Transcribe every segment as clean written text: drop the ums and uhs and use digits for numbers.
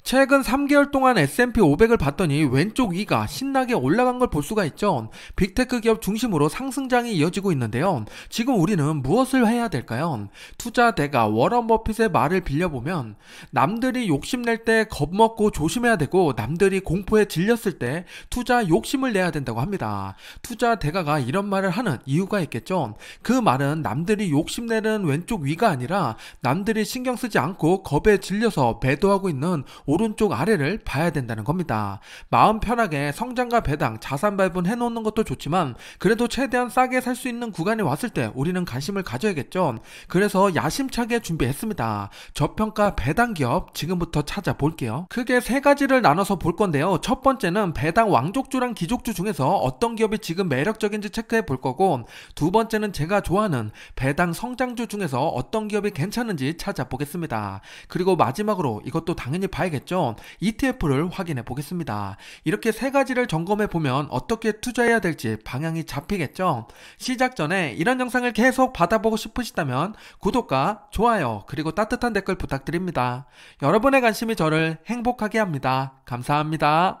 최근 3개월 동안 S&P 500을 봤더니 왼쪽 위가 신나게 올라간 걸 볼 수가 있죠. 빅테크 기업 중심으로 상승장이 이어지고 있는데요. 지금 우리는 무엇을 해야 될까요? 투자 대가 워런 버핏의 말을 빌려보면 남들이 욕심낼 때 겁먹고 조심해야 되고 남들이 공포에 질렸을 때 투자 욕심을 내야 된다고 합니다. 투자 대가가 이런 말을 하는 이유가 있겠죠. 그 말은 남들이 욕심내는 왼쪽 위가 아니라 남들이 신경 쓰지 않고 겁에 질려서 매도하고 있는 오른쪽 아래를 봐야 된다는 겁니다. 마음 편하게 성장과 배당, 자산 발분 해놓는 것도 좋지만 그래도 최대한 싸게 살 수 있는 구간에 왔을 때 우리는 관심을 가져야겠죠. 그래서 야심차게 준비했습니다. 저평가 배당 기업 지금부터 찾아볼게요. 크게 세 가지를 나눠서 볼 건데요. 첫 번째는 배당 왕족주랑 기족주 중에서 어떤 기업이 지금 매력적인지 체크해 볼 거고, 두 번째는 제가 좋아하는 배당 성장주 중에서 어떤 기업이 괜찮은지 찾아보겠습니다. 그리고 마지막으로 이것도 당연히 봐야겠죠. ETF를 확인해 보겠습니다. 이렇게 세 가지를 점검해 보면 어떻게 투자해야 될지 방향이 잡히겠죠. 시작 전에 이런 영상을 계속 받아보고 싶으시다면 구독과 좋아요 그리고 따뜻한 댓글 부탁드립니다. 여러분의 관심이 저를 행복하게 합니다. 감사합니다.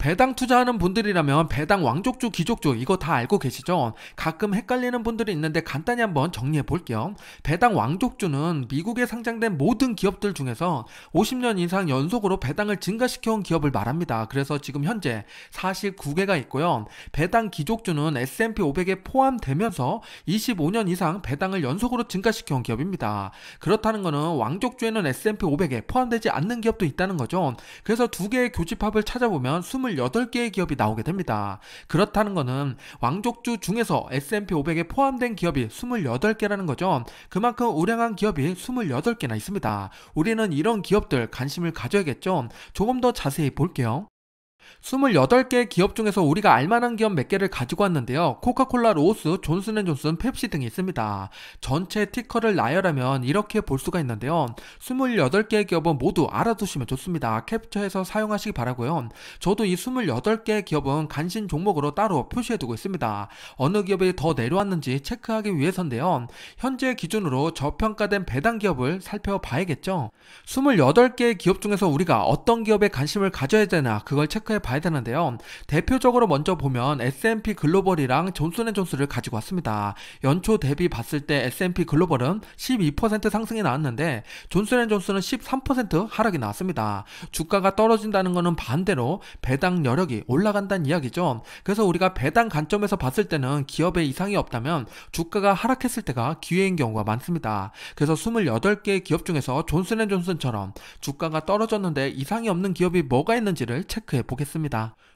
배당 투자하는 분들이라면 배당 왕족주, 기족주 이거 다 알고 계시죠? 가끔 헷갈리는 분들이 있는데 간단히 한번 정리해 볼게요. 배당 왕족주는 미국에 상장된 모든 기업들 중에서 50년 이상 연속으로 배당을 증가시켜온 기업을 말합니다. 그래서 지금 현재 49개가 있고요. 배당 기족주는 S&P 500에 포함되면서 25년 이상 배당을 연속으로 증가시켜온 기업입니다. 그렇다는 것은 왕족주에는 S&P 500에 포함되지 않는 기업도 있다는 거죠. 그래서 두 개의 교집합을 찾아보면 28개의 기업이 나오게 됩니다. 그렇다는 것은 왕족주 중에서 S&P 500에 포함된 기업이 28개라는 거죠. 그만큼 우량한 기업이 28개나 있습니다. 우리는 이런 기업들 관심을 가져야겠죠. 조금 더 자세히 볼게요. 28개 기업 중에서 우리가 알만한 기업 몇 개를 가지고 왔는데요. 코카콜라, 로스, 존슨앤존슨, 펩시 등이 있습니다. 전체 티커를 나열하면 이렇게 볼 수가 있는데요. 28개의 기업은 모두 알아두시면 좋습니다. 캡처해서 사용하시기 바라고요. 저도 이 28개의 기업은 관심 종목으로 따로 표시해두고 있습니다. 어느 기업이 더 내려왔는지 체크하기 위해서인데요. 현재 기준으로 저평가된 배당 기업을 살펴봐야겠죠. 28개의 기업 중에서 우리가 어떤 기업에 관심을 가져야 되나 그걸 체크해 봐야 되는데요. 대표적으로 먼저 보면 S&P 글로벌이랑 존슨앤존슨을 가지고 왔습니다. 연초 대비 봤을 때 S&P 글로벌은 12% 상승이 나왔는데 존슨앤존슨은 13% 하락이 나왔습니다. 주가가 떨어진다는 것은 반대로 배당 여력이 올라간다는 이야기죠. 그래서 우리가 배당 관점에서 봤을 때는 기업에 이상이 없다면 주가가 하락했을 때가 기회인 경우가 많습니다. 그래서 28개의 기업 중에서 존슨앤존슨처럼 주가가 떨어졌는데 이상이 없는 기업이 뭐가 있는지를 체크해 보겠습니다.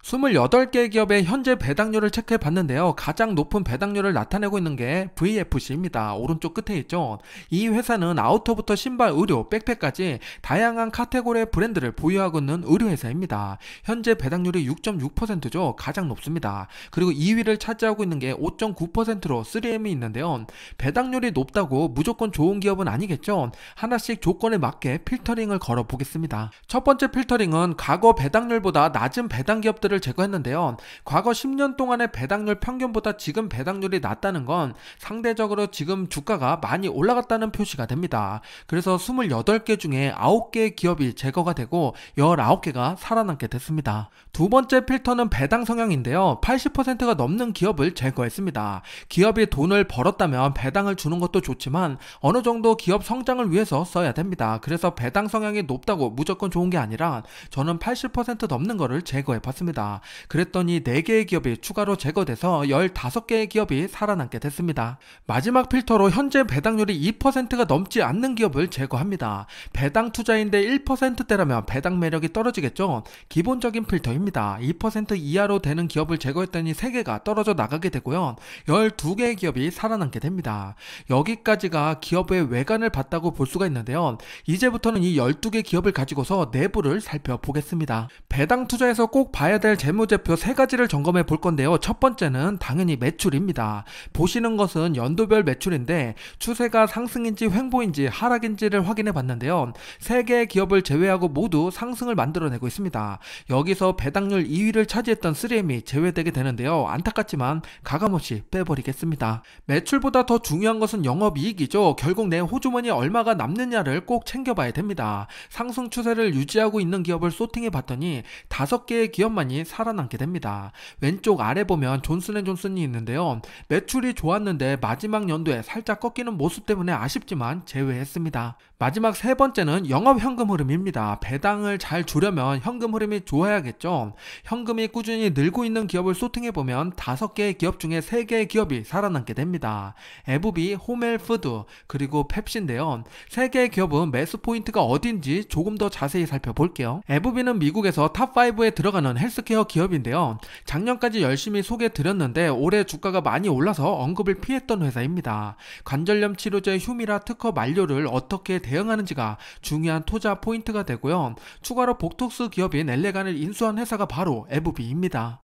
28개 기업의 현재 배당률을 체크해 봤는데요. 가장 높은 배당률을 나타내고 있는 게 VFC입니다. 오른쪽 끝에 있죠. 이 회사는 아우터부터 신발, 의료, 백팩까지 다양한 카테고리의 브랜드를 보유하고 있는 의료회사입니다. 현재 배당률이 6.6%죠. 가장 높습니다. 그리고 2위를 차지하고 있는 게 5.9%로 3M이 있는데요. 배당률이 높다고 무조건 좋은 기업은 아니겠죠. 하나씩 조건에 맞게 필터링을 걸어 보겠습니다. 첫 번째 필터링은 과거 배당률보다 낮은 배당 기업들을 제거했는데요. 과거 10년 동안의 배당률 평균보다 지금 배당률이 낮다는 건 상대적으로 지금 주가가 많이 올라갔다는 표시가 됩니다. 그래서 28개 중에 9개의 기업이 제거가 되고 19개가 살아남게 됐습니다. 두 번째 필터는 배당 성향인데요. 80%가 넘는 기업을 제거했습니다. 기업이 돈을 벌었다면 배당을 주는 것도 좋지만 어느 정도 기업 성장을 위해서 써야 됩니다. 그래서 배당 성향이 높다고 무조건 좋은 게 아니라 저는 80% 넘는 거를 제거해 봤습니다. 그랬더니 4개의 기업이 추가로 제거돼서 15개의 기업이 살아남게 됐습니다. 마지막 필터로 현재 배당률이 2%가 넘지 않는 기업을 제거합니다. 배당 투자인데 1%대라면 배당 매력이 떨어지겠죠. 기본적인 필터입니다. 2% 이하로 되는 기업을 제거했더니 3개가 떨어져 나가게 되고요. 12개의 기업이 살아남게 됩니다. 여기까지가 기업의 외관을 봤다고 볼 수가 있는데요. 이제부터는 이 12개 기업을 가지고서 내부를 살펴보겠습니다. 배당 투자에 투자에서 꼭 봐야 될 재무제표 세 가지를 점검해 볼 건데요. 첫 번째는 당연히 매출입니다. 보시는 것은 연도별 매출인데 추세가 상승인지 횡보인지 하락인지를 확인해 봤는데요. 세 개의 기업을 제외하고 모두 상승을 만들어내고 있습니다. 여기서 배당률 2위를 차지했던 3M이 제외되게 되는데요. 안타깝지만 가감없이 빼버리겠습니다. 매출보다 더 중요한 것은 영업이익이죠. 결국 내 호주머니에 얼마가 남느냐를 꼭 챙겨봐야 됩니다. 상승 추세를 유지하고 있는 기업을 소팅해 봤더니 5개의 기업만이 살아남게 됩니다. 왼쪽 아래 보면 존슨앤존슨이 있는데요. 매출이 좋았는데 마지막 연도에 살짝 꺾이는 모습 때문에 아쉽지만 제외했습니다. 마지막 세 번째는 영업 현금 흐름입니다. 배당을 잘 주려면 현금 흐름이 좋아야겠죠. 현금이 꾸준히 늘고 있는 기업을 소팅해보면 5개의 기업 중에 3개의 기업이 살아남게 됩니다. 에브비, 호멜푸드, 그리고 펩시인데요. 3개의 기업은 매수 포인트가 어딘지 조금 더 자세히 살펴볼게요. 에브비는 미국에서 탑5에 들어가는 헬스케어 기업인데요. 작년까지 열심히 소개드렸는데 올해 주가가 많이 올라서 언급을 피했던 회사입니다. 관절염 치료제 휴미라 특허 만료를 어떻게 대응하는지가 중요한 투자 포인트가 되고요. 추가로 복톡스 기업인 엘레간을 인수한 회사가 바로 에브비입니다.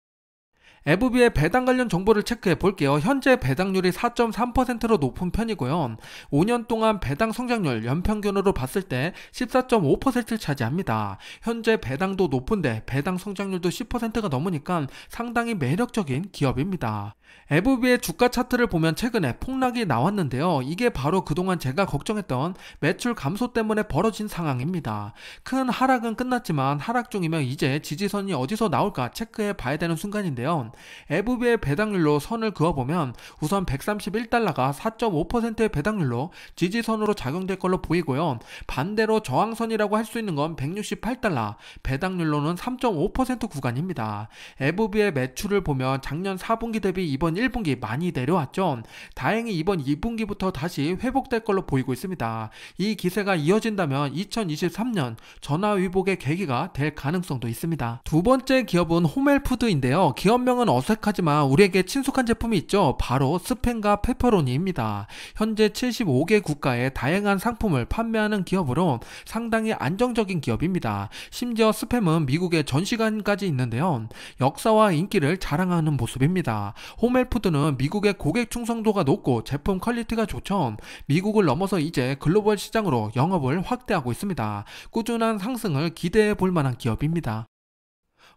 에브비의 배당 관련 정보를 체크해 볼게요. 현재 배당률이 4.3%로 높은 편이고요. 5년 동안 배당 성장률 연평균으로 봤을 때 14.5%를 차지합니다. 현재 배당도 높은데 배당 성장률도 10%가 넘으니까 상당히 매력적인 기업입니다. 에브비의 주가 차트를 보면 최근에 폭락이 나왔는데요. 이게 바로 그동안 제가 걱정했던 매출 감소 때문에 벌어진 상황입니다. 큰 하락은 끝났지만 하락 중이면 이제 지지선이 어디서 나올까 체크해 봐야 되는 순간인데요. 에브비의 배당률로 선을 그어보면 우선 131달러가 4.5%의 배당률로 지지선으로 작용될 걸로 보이고요. 반대로 저항선이라고 할 수 있는 건 168달러, 배당률로는 3.5% 구간입니다. 에브비의 매출을 보면 작년 4분기 대비 이번 1분기 많이 내려왔죠. 다행히 이번 2분기부터 다시 회복될 걸로 보이고 있습니다. 이 기세가 이어진다면 2023년 전화위복의 계기가 될 가능성도 있습니다. 두 번째 기업은 호멜푸드인데요. 기업명은 어색하지만 우리에게 친숙한 제품이 있죠. 바로 스팸과 페퍼로니입니다. 현재 75개 국가에 다양한 상품을 판매하는 기업으로 상당히 안정적인 기업입니다. 심지어 스팸은 미국에 전시관까지 있는데요. 역사와 인기를 자랑하는 모습입니다. 호멜푸드는 미국의 고객 충성도가 높고 제품 퀄리티가 좋죠. 미국을 넘어서 이제 글로벌 시장으로 영업을 확대하고 있습니다. 꾸준한 상승을 기대해 볼 만한 기업입니다.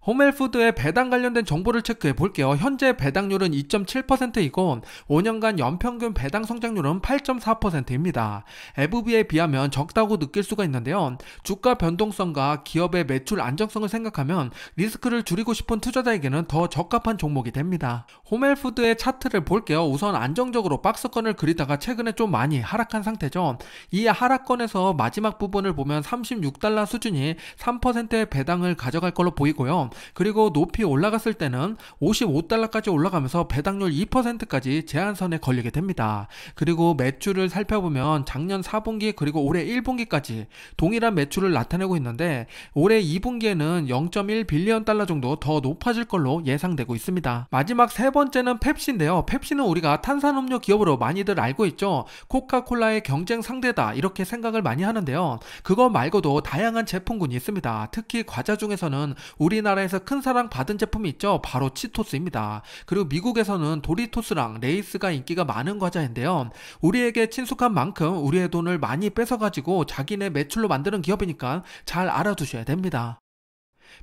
호멜푸드의 배당 관련된 정보를 체크해 볼게요. 현재 배당률은 2.7%이고 5년간 연평균 배당 성장률은 8.4%입니다. 에브비에 비하면 적다고 느낄 수가 있는데요. 주가 변동성과 기업의 매출 안정성을 생각하면 리스크를 줄이고 싶은 투자자에게는 더 적합한 종목이 됩니다. 호멜푸드의 차트를 볼게요. 우선 안정적으로 박스권을 그리다가 최근에 좀 많이 하락한 상태죠. 이 하락권에서 마지막 부분을 보면 36달러 수준이 3%의 배당을 가져갈 걸로 보이고요. 그리고 높이 올라갔을 때는 55달러까지 올라가면서 배당률 2%까지 제한선에 걸리게 됩니다. 그리고 매출을 살펴보면 작년 4분기 그리고 올해 1분기까지 동일한 매출을 나타내고 있는데 올해 2분기에는 0.1 빌리언 달러 정도 더 높아질 걸로 예상되고 있습니다. 마지막 세 번째는 펩시인데요. 펩시는 우리가 탄산음료 기업으로 많이들 알고 있죠. 코카콜라의 경쟁 상대다 이렇게 생각을 많이 하는데요. 그거 말고도 다양한 제품군이 있습니다. 특히 과자 중에서는 우리나라에서 큰 사랑 받은 제품이 있죠. 바로 치토스입니다. 그리고 미국에서는 도리토스랑 레이스가 인기가 많은 과자인데요. 우리에게 친숙한 만큼 우리의 돈을 많이 뺏어가지고 자기네 매출로 만드는 기업이니까 잘 알아두셔야 됩니다.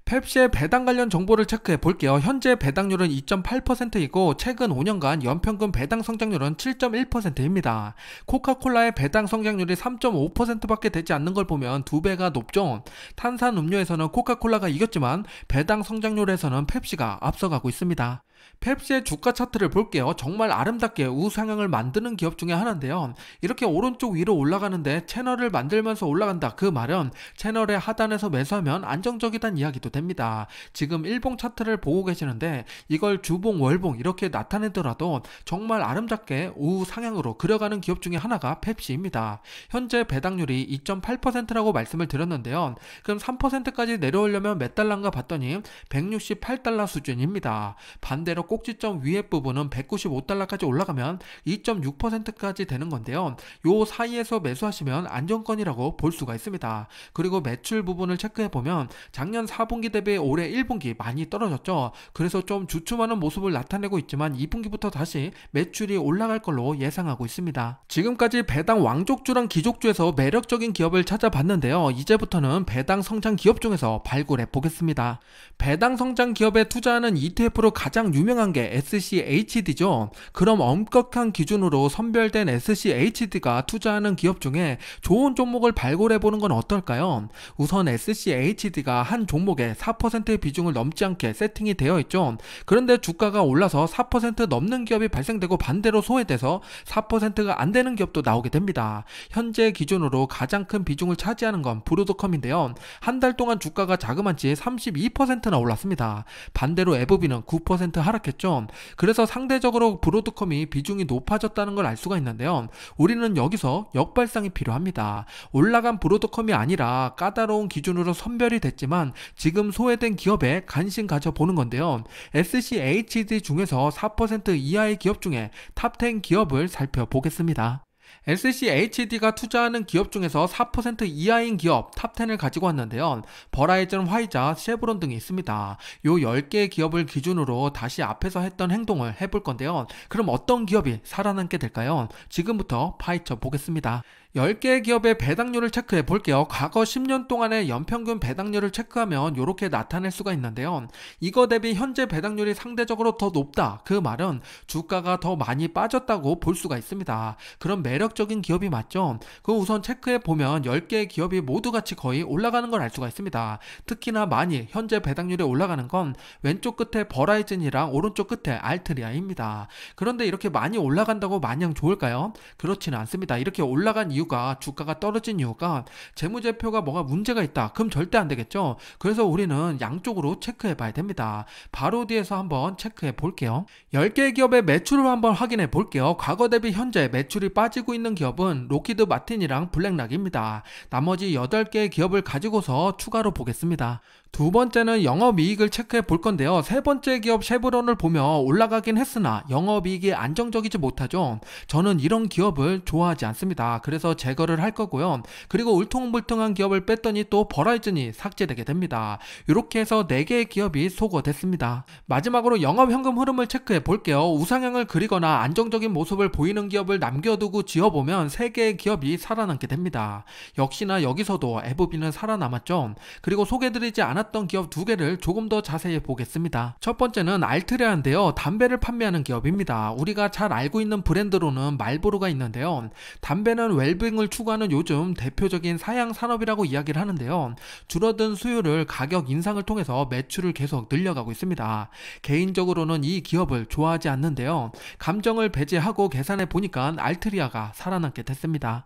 펩시의 배당 관련 정보를 체크해 볼게요. 현재 배당률은 2.8%이고 최근 5년간 연평균 배당 성장률은 7.1%입니다. 코카콜라의 배당 성장률이 3.5%밖에 되지 않는 걸 보면 2배가 높죠. 탄산 음료에서는 코카콜라가 이겼지만 배당 성장률에서는 펩시가 앞서가고 있습니다. 펩시의 주가 차트를 볼게요. 정말 아름답게 우상향을 만드는 기업 중에 하나인데요. 이렇게 오른쪽 위로 올라가는데 채널을 만들면서 올라간다. 그 말은 채널의 하단에서 매수하면 안정적이란 이야기도 됩니다. 지금 일봉 차트를 보고 계시는데 이걸 주봉, 월봉 이렇게 나타내더라도 정말 아름답게 우상향으로 그려가는 기업 중에 하나가 펩시입니다. 현재 배당률이 2.8%라고 말씀을 드렸는데요. 그럼 3%까지 내려오려면 몇 달러인가 봤더니 168달러 수준입니다. 반대 반대로 꼭지점 위에 부분은 195달러까지 올라가면 2.6%까지 되는 건데요. 요 사이에서 매수하시면 안정권이라고 볼 수가 있습니다. 그리고 매출 부분을 체크해보면 작년 4분기 대비 올해 1분기 많이 떨어졌죠. 그래서 좀 주춤하는 모습을 나타내고 있지만 2분기부터 다시 매출이 올라갈 걸로 예상하고 있습니다. 지금까지 배당 왕족주랑 기족주에서 매력적인 기업을 찾아봤는데요. 이제부터는 배당 성장 기업 중에서 발굴해 보겠습니다. 배당 성장 기업에 투자하는 ETF로 가장 유명한 게 SCHD죠. 그럼 엄격한 기준으로 선별된 SCHD가 투자하는 기업 중에 좋은 종목을 발굴해 보는 건 어떨까요? 우선 SCHD가 한 종목에 4%의 비중을 넘지 않게 세팅이 되어 있죠. 그런데 주가가 올라서 4% 넘는 기업이 발생되고 반대로 소외돼서 4%가 안 되는 기업도 나오게 됩니다. 현재 기준으로 가장 큰 비중을 차지하는 건 브로드컴인데요. 한 달 동안 주가가 자그마치 32%나 올랐습니다. 반대로 에브비는 9% 하락했죠. 그래서 상대적으로 브로드컴이 비중이 높아졌다는 걸 알 수가 있는데요. 우리는 여기서 역발상이 필요합니다. 올라간 브로드컴이 아니라 까다로운 기준으로 선별이 됐지만 지금 소외된 기업에 관심 가져보는 건데요. SCHD 중에서 4% 이하의 기업 중에 탑10 기업을 살펴보겠습니다. SCHD가 투자하는 기업 중에서 4% 이하인 기업 탑10을 가지고 왔는데요. 버라이즌, 화이자, 쉐브론 등이 있습니다. 요 10개의 기업을 기준으로 다시 앞에서 했던 행동을 해볼 건데요. 그럼 어떤 기업이 살아남게 될까요? 지금부터 파헤쳐 보겠습니다. 10개의 기업의 배당률을 체크해 볼게요. 과거 10년 동안의 연평균 배당률을 체크하면 이렇게 나타낼 수가 있는데요. 이거 대비 현재 배당률이 상대적으로 더 높다. 그 말은 주가가 더 많이 빠졌다고 볼 수가 있습니다. 그럼 매력적인 기업이 맞죠? 그 우선 체크해 보면 10개의 기업이 모두 같이 거의 올라가는 걸 알 수가 있습니다. 특히나 많이 현재 배당률이 올라가는 건 왼쪽 끝에 버라이즌이랑 오른쪽 끝에 알트리아입니다. 그런데 이렇게 많이 올라간다고 마냥 좋을까요? 그렇지는 않습니다. 이렇게 올라간 이유가 주가가 떨어진 이유가 재무제표가 뭐가 문제가 있다. 그럼 절대 안 되겠죠. 그래서 우리는 양쪽으로 체크해 봐야 됩니다. 바로 뒤에서 한번 체크해 볼게요. 10개의 기업의 매출을 한번 확인해 볼게요. 과거 대비 현재 매출이 빠지고 있는 기업은 로키드 마틴이랑 블랙락입니다. 나머지 8개의 기업을 가지고서 추가로 보겠습니다. 두 번째는 영업이익을 체크해 볼 건데요. 세 번째 기업 쉐브론을 보면 올라가긴 했으나 영업이익이 안정적이지 못하죠. 저는 이런 기업을 좋아하지 않습니다. 그래서 제거를 할 거고요. 그리고 울퉁불퉁한 기업을 뺐더니 또 버라이즌이 삭제되게 됩니다. 이렇게 해서 4개의 기업이 소거됐습니다. 마지막으로 영업현금 흐름을 체크해 볼게요. 우상향을 그리거나 안정적인 모습을 보이는 기업을 남겨두고 지어보면 3개의 기업이 살아남게 됩니다. 역시나 여기서도 에브비는 살아남았죠. 그리고 소개드리지 않았던 기업 2개를 조금 더 자세히 보겠습니다. 첫 번째는 알트레아인데요. 담배를 판매하는 기업입니다. 우리가 잘 알고 있는 브랜드로는 말보로가 있는데요. 담배는 웰빙을 추구하는 요즘 대표적인 사양 산업이라고 이야기를 하는데요. 줄어든 수요를 가격 인상을 통해서 매출을 계속 늘려가고 있습니다. 개인적으로는 이 기업을 좋아하지 않는데요. 감정을 배제하고 계산해 보니까 알트리아가 살아남게 됐습니다.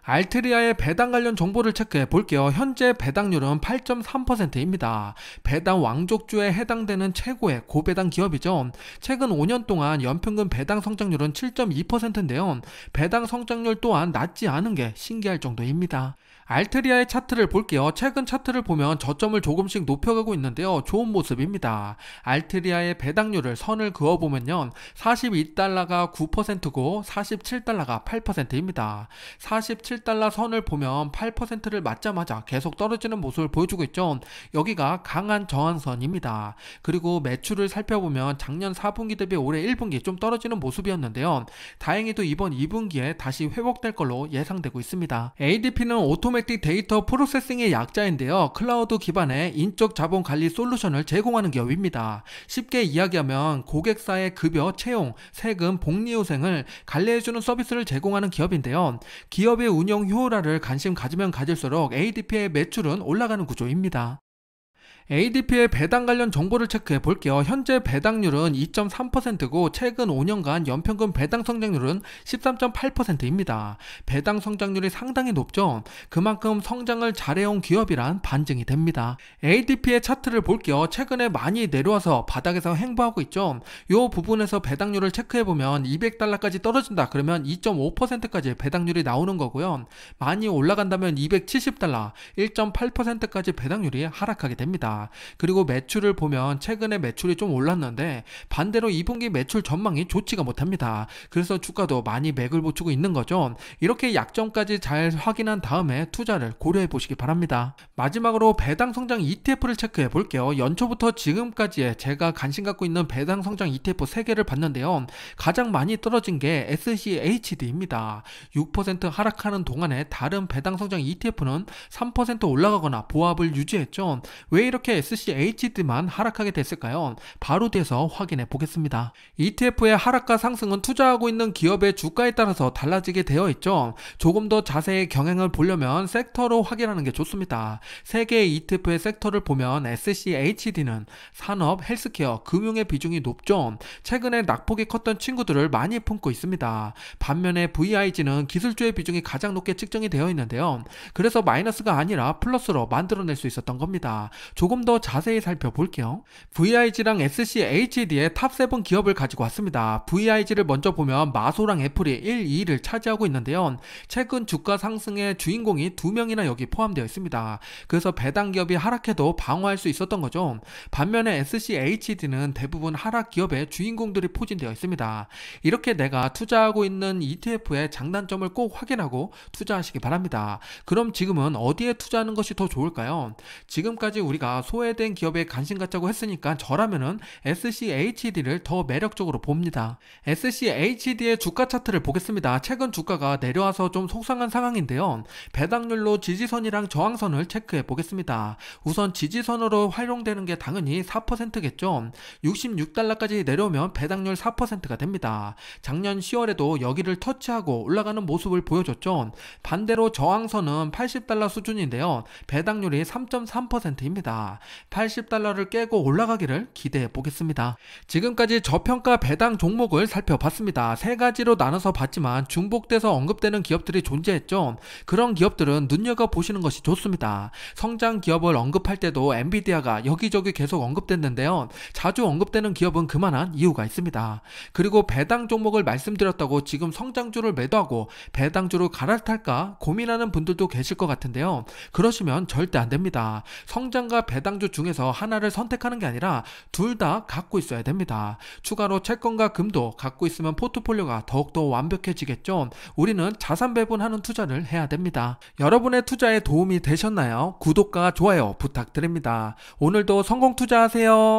알트리아의 배당 관련 정보를 체크해 볼게요. 현재 배당률은 8.3%입니다. 배당 왕족주에 해당되는 최고의 고배당 기업이죠. 최근 5년 동안 연평균 배당 성장률은 7.2%인데요. 배당 성장률 또한 낮지 않은 게 신기할 정도입니다. 알트리아의 차트를 볼게요. 최근 차트를 보면 저점을 조금씩 높여가고 있는데요. 좋은 모습입니다. 알트리아의 배당률을 선을 그어보면요. 42달러가 9%고 47달러가 8%입니다. 47달러 선을 보면 8%를 맞자마자 계속 떨어지는 모습을 보여주고 있죠. 여기가 강한 저항선입니다. 그리고 매출을 살펴보면 작년 4분기 대비 올해 1분기 좀 떨어지는 모습이었는데요. 다행히도 이번 2분기에 다시 회복될 걸로 예상되고 있습니다. ADP는 오토매틱 데이터 프로세싱의 약자인데요. 클라우드 기반의 인적 자본 관리 솔루션을 제공하는 기업입니다. 쉽게 이야기하면 고객사의 급여, 채용, 세금, 복리후생을 관리해주는 서비스를 제공하는 기업인데요. 기업의 운영 효율화를 관심 가지면 가질수록 ADP의 매출은 올라가는 구조입니다. ADP의 배당 관련 정보를 체크해 볼게요. 현재 배당률은 2.3%고 최근 5년간 연평균 배당 성장률은 13.8%입니다. 배당 성장률이 상당히 높죠. 그만큼 성장을 잘해온 기업이란 반증이 됩니다. ADP의 차트를 볼게요. 최근에 많이 내려와서 바닥에서 행보하고 있죠. 이 부분에서 배당률을 체크해 보면 200달러까지 떨어진다 그러면 2.5%까지 배당률이 나오는 거고요. 많이 올라간다면 270달러, 1.8%까지 배당률이 하락하게 됩니다. 있습니다. 그리고 매출을 보면 최근에 매출이 좀 올랐는데 반대로 2분기 매출 전망이 좋지가 못합니다. 그래서 주가도 많이 맥을 못 추고 있는 거죠. 이렇게 약점까지 잘 확인한 다음에 투자를 고려해 보시기 바랍니다. 마지막으로 배당 성장 ETF를 체크해 볼게요. 연초부터 지금까지의 제가 관심 갖고 있는 배당 성장 ETF 3개를 봤는데요. 가장 많이 떨어진 게 SCHD입니다. 6% 하락하는 동안에 다른 배당 성장 ETF는 3% 올라가거나 보합을 유지했죠. 왜 이렇게 SCHD만 하락하게 됐을까요? 바로 뒤에서 확인해 보겠습니다. ETF의 하락과 상승은 투자하고 있는 기업의 주가에 따라서 달라지게 되어 있죠. 조금 더 자세히 경향을 보려면 섹터로 확인하는 게 좋습니다. 3개의 ETF의 섹터를 보면 SCHD는 산업, 헬스케어, 금융의 비중이 높죠. 최근에 낙폭이 컸던 친구들을 많이 품고 있습니다. 반면에 VIG는 기술주의 비중이 가장 높게 측정이 되어 있는데요. 그래서 마이너스가 아니라 플러스로 만들어낼 수 있었던 겁니다. 조금 더 자세히 살펴볼게요. VIG랑 SCHD의 탑7 기업을 가지고 왔습니다. VIG를 먼저 보면 마소랑 애플이 1, 2위를 차지하고 있는데요. 최근 주가 상승의 주인공이 2명이나 여기 포함되어 있습니다. 그래서 배당 기업이 하락해도 방어할 수 있었던 거죠. 반면에 SCHD는 대부분 하락 기업의 주인공들이 포진되어 있습니다. 이렇게 내가 투자하고 있는 ETF의 장단점을 꼭 확인하고 투자하시기 바랍니다. 그럼 지금은 어디에 투자하는 것이 더 좋을까요? 지금까지 우리가 소외된 기업에 관심 갖자고 했으니까 저라면은 SCHD를 더 매력적으로 봅니다. SCHD의 주가 차트를 보겠습니다. 최근 주가가 내려와서 좀 속상한 상황인데요. 배당률로 지지선이랑 저항선을 체크해 보겠습니다. 우선 지지선으로 활용되는 게 당연히 4%겠죠. 66달러까지 내려오면 배당률 4%가 됩니다. 작년 10월에도 여기를 터치하고 올라가는 모습을 보여줬죠. 반대로 저항선은 80달러 수준인데요. 배당률이 3.3%입니다. 80달러를 깨고 올라가기를 기대해 보겠습니다. 지금까지 저평가 배당 종목을 살펴봤습니다. 3가지로 나눠서 봤지만 중복돼서 언급되는 기업들이 존재했죠. 그런 기업들은 눈여겨보시는 것이 좋습니다. 성장 기업을 언급할 때도 엔비디아가 여기저기 계속 언급됐는데요. 자주 언급되는 기업은 그만한 이유가 있습니다. 그리고 배당 종목을 말씀드렸다고 지금 성장주를 매도하고 배당주로 갈아탈까 고민하는 분들도 계실 것 같은데요. 그러시면 절대 안 됩니다. 성장과 배당주 중에서 하나를 선택하는 게 아니라 둘 다 갖고 있어야 됩니다. 추가로 채권과 금도 갖고 있으면 포트폴리오가 더욱더 완벽해지겠죠. 우리는 자산 배분하는 투자를 해야 됩니다. 여러분의 투자에 도움이 되셨나요? 구독과 좋아요 부탁드립니다. 오늘도 성공 투자하세요.